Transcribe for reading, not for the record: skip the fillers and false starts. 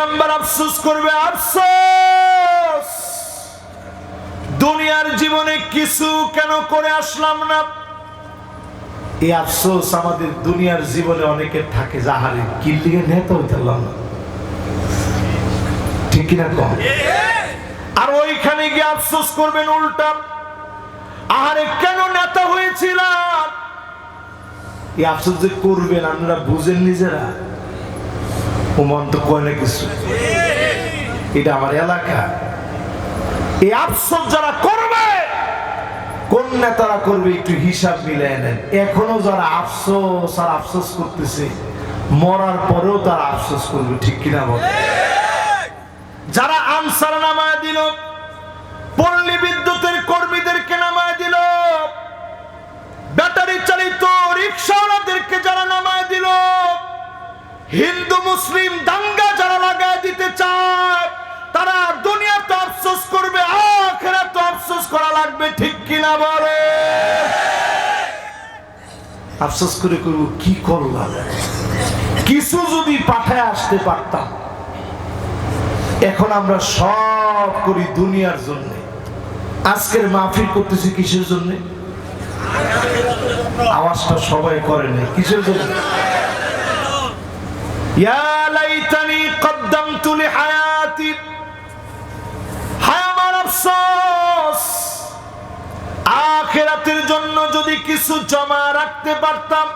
Number আফসোস করবে, আফসোস দুনিয়ার জীবনে কিছু কেন করে আসলাম না। এই আফসোস আমাদের দুনিয়ার জীবনে অনেকের থাকে, যাহারে কি লিগে নেতা হইতে পারলাম না, ঠিক কিনা কম। আর ওইখানে গিয়ে আফসোস করবেন উল্টা, আহারে কেন নেতা হয়েছিলাম। এই আফসোস যে করবেন আপনারা বুঝেন নিজেরা, ও মন তো কয় না কিছু, এটা আমার এলাকা। এই আফসোস যারা করবে, কোন নেতারা করবে একটু হিসাব মিলিয়ে নেন। এখনো যারা আফসোস আর আফসোস করতেছে, মরার পরেও তারা আফসোস করবে, ঠিক কিনা বল। যারা আনসার নামায় দিল, পল্লী বিদ্যুতের কর্মীদেরকে নামায় দিল, ব্যাটারি চালিত রিক্সাওয়ালাদেরকে যারা নামায় দিল, হিন্দু মুসলিম দাঙ্গা যারা লাগায় দিতে চায়, তারা দুনিয়াতে আফসোস করবে, আখিরাতে আফসোস করা লাগবে, ঠিক কিনা বলে। আফসোস করে করব কি করলাম, কিছু যদি পাঠায় আসতে পারতাম। এখন আমরা সব করি দুনিয়ার জন্য। আজকের মাহফিল করতেছি কিসের জন্য? আওয়াজটা সবাই করে নাই, কিসের জন্য? ইয়া লাইতানি কদ্দামতু লিহায়াতি, হায় আমার আফসোস, আখিরাতের জন্য যদি কিছু জমা রাখতে পারতাম।